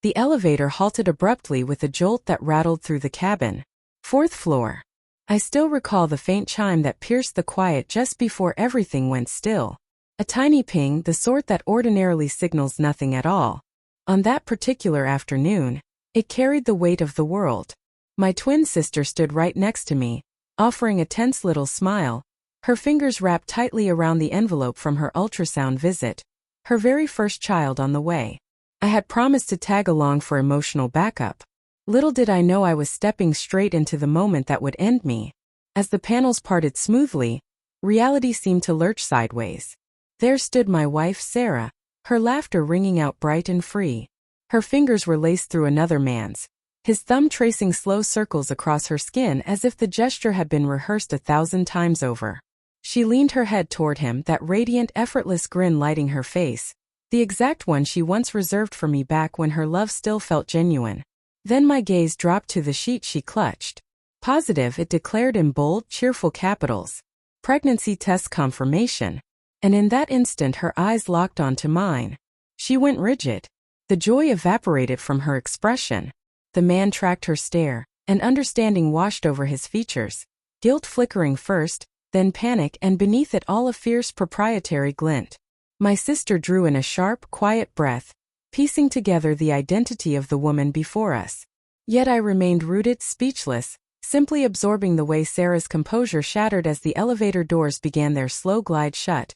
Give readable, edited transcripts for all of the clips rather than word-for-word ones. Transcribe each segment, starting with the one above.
The elevator halted abruptly with a jolt that rattled through the cabin. Fourth floor. I still recall the faint chime that pierced the quiet just before everything went still. A tiny ping, the sort that ordinarily signals nothing at all. On that particular afternoon, it carried the weight of the world. My twin sister stood right next to me, offering a tense little smile, her fingers wrapped tightly around the envelope from her ultrasound visit, her very first child on the way. I had promised to tag along for emotional backup. Little did I know I was stepping straight into the moment that would end me. As the panels parted smoothly, reality seemed to lurch sideways. There stood my wife Sarah, her laughter ringing out bright and free. Her fingers were laced through another man's, his thumb tracing slow circles across her skin as if the gesture had been rehearsed 1,000 times over. She leaned her head toward him, that radiant, effortless grin lighting her face, the exact one she once reserved for me back when her love still felt genuine. Then my gaze dropped to the sheet she clutched. Positive, it declared in bold, cheerful capitals. Pregnancy test confirmation. And in that instant her eyes locked onto mine. She went rigid. The joy evaporated from her expression. The man tracked her stare, and understanding washed over his features. Guilt flickering first, then panic, and beneath it all a fierce proprietary glint. My sister drew in a sharp, quiet breath, piecing together the identity of the woman before us. Yet I remained rooted, speechless, simply absorbing the way Sarah's composure shattered as the elevator doors began their slow glide shut,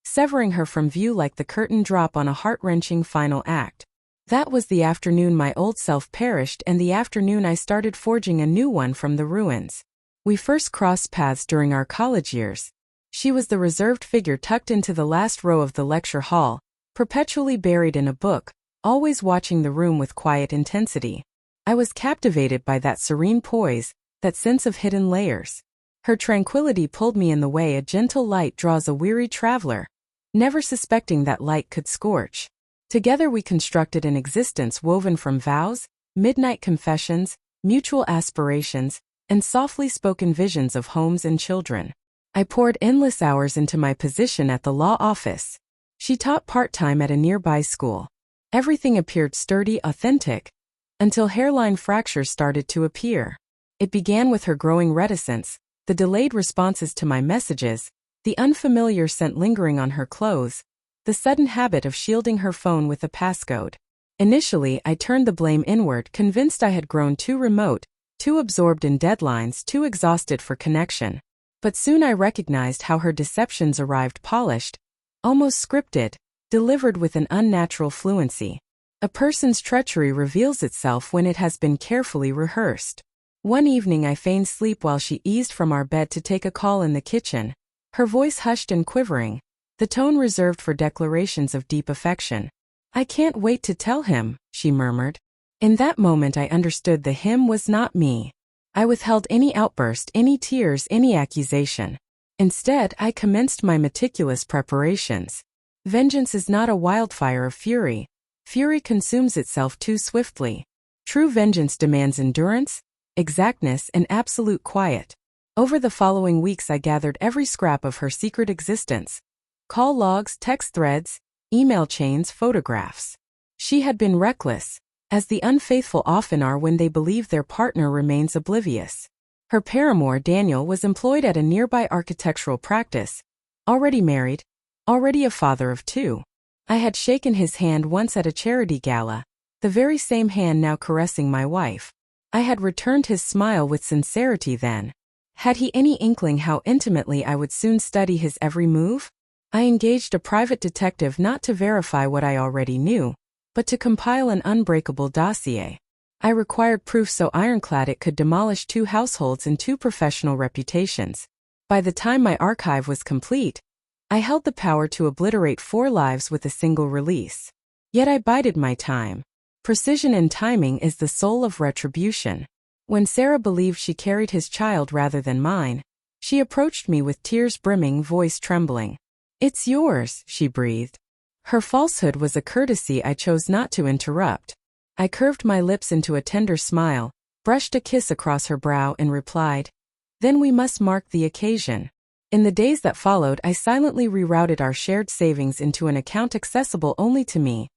severing her from view like the curtain drop on a heart-wrenching final act. That was the afternoon my old self perished and the afternoon I started forging a new one from the ruins. We first crossed paths during our college years. She was the reserved figure tucked into the last row of the lecture hall, perpetually buried in a book, always watching the room with quiet intensity. I was captivated by that serene poise, that sense of hidden layers. Her tranquility pulled me in the way a gentle light draws a weary traveler, never suspecting that light could scorch. Together we constructed an existence woven from vows, midnight confessions, mutual aspirations, and softly spoken visions of homes and children. I poured endless hours into my position at the law office. She taught part-time at a nearby school. Everything appeared sturdy, authentic, until hairline fractures started to appear. It began with her growing reticence, the delayed responses to my messages, the unfamiliar scent lingering on her clothes, the sudden habit of shielding her phone with a passcode. Initially, I turned the blame inward, convinced I had grown too remote, too absorbed in deadlines, too exhausted for connection. But soon I recognized how her deceptions arrived polished, almost scripted, delivered with an unnatural fluency. A person's treachery reveals itself when it has been carefully rehearsed. One evening I feigned sleep while she eased from our bed to take a call in the kitchen, her voice hushed and quivering, the tone reserved for declarations of deep affection. "I can't wait to tell him," she murmured. In that moment I understood the him was not me. I withheld any outburst, any tears, any accusation. Instead, I commenced my meticulous preparations. Vengeance is not a wildfire of fury. Fury consumes itself too swiftly. True vengeance demands endurance, exactness, and absolute quiet. Over the following weeks I gathered every scrap of her secret existence. Call logs, text threads, email chains, photographs. She had been reckless, as the unfaithful often are when they believe their partner remains oblivious. Her paramour Daniel was employed at a nearby architectural practice, already married, already a father of 2. I had shaken his hand once at a charity gala, the very same hand now caressing my wife. I had returned his smile with sincerity then. Had he any inkling how intimately I would soon study his every move? I engaged a private detective not to verify what I already knew, but to compile an unbreakable dossier. I required proof so ironclad it could demolish 2 households and 2 professional reputations. By the time my archive was complete, I held the power to obliterate 4 lives with a single release. Yet I bided my time. Precision and timing is the soul of retribution. When Sarah believed she carried his child rather than mine, she approached me with tears brimming, voice trembling. "It's yours," she breathed. Her falsehood was a courtesy I chose not to interrupt. I curved my lips into a tender smile, brushed a kiss across her brow and replied, "Then we must mark the occasion." In the days that followed, I silently rerouted our shared savings into an account accessible only to me,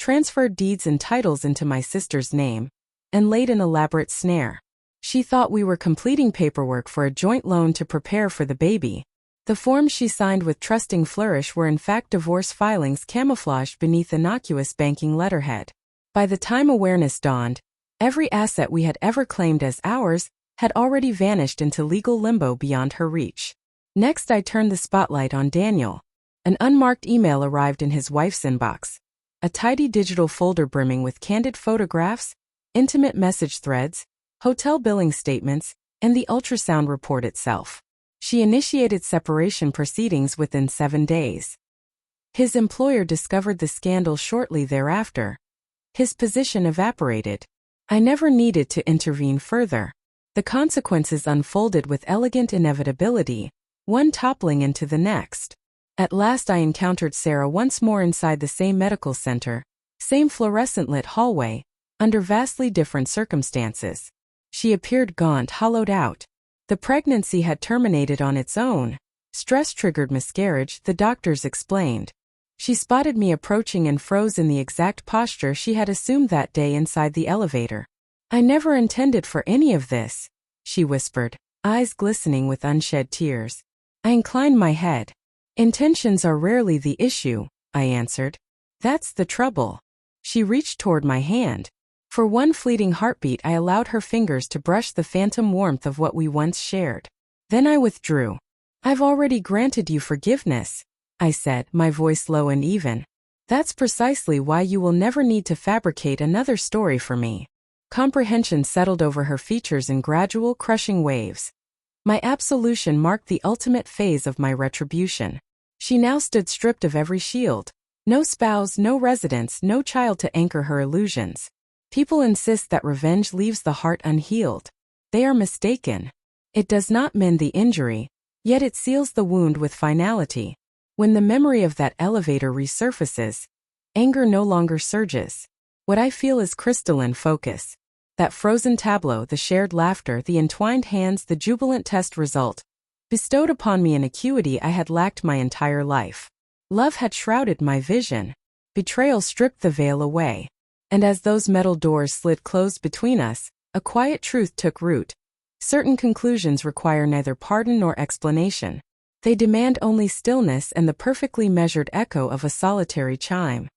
transferred deeds and titles into my sister's name, and laid an elaborate snare. She thought we were completing paperwork for a joint loan to prepare for the baby. The forms she signed with trusting flourish were in fact divorce filings camouflaged beneath innocuous banking letterhead. By the time awareness dawned, every asset we had ever claimed as ours had already vanished into legal limbo beyond her reach. Next, I turned the spotlight on Daniel. An unmarked email arrived in his wife's inbox. A tidy digital folder brimming with candid photographs, intimate message threads, hotel billing statements, and the ultrasound report itself. She initiated separation proceedings within 7 days. His employer discovered the scandal shortly thereafter. His position evaporated. I never needed to intervene further. The consequences unfolded with elegant inevitability, one toppling into the next. At last I encountered Sarah once more inside the same medical center, same fluorescent-lit hallway, under vastly different circumstances. She appeared gaunt, hollowed out. The pregnancy had terminated on its own. Stress-triggered miscarriage, the doctors explained. She spotted me approaching and froze in the exact posture she had assumed that day inside the elevator. "I never intended for any of this," she whispered, eyes glistening with unshed tears. I inclined my head. "Intentions are rarely the issue," I answered. "That's the trouble." She reached toward my hand. For one fleeting heartbeat I allowed her fingers to brush the phantom warmth of what we once shared. Then I withdrew. "I've already granted you forgiveness," I said, my voice low and even. "That's precisely why you will never need to fabricate another story for me." Comprehension settled over her features in gradual, crushing waves. My absolution marked the ultimate phase of my retribution. She now stood stripped of every shield. No spouse, no residence, no child to anchor her illusions. People insist that revenge leaves the heart unhealed. They are mistaken. It does not mend the injury, yet it seals the wound with finality. When the memory of that elevator resurfaces, anger no longer surges. What I feel is crystalline focus. That frozen tableau, the shared laughter, the entwined hands, the jubilant test result, bestowed upon me an acuity I had lacked my entire life. Love had shrouded my vision. Betrayal stripped the veil away. And as those metal doors slid closed between us, a quiet truth took root. Certain conclusions require neither pardon nor explanation. They demand only stillness and the perfectly measured echo of a solitary chime.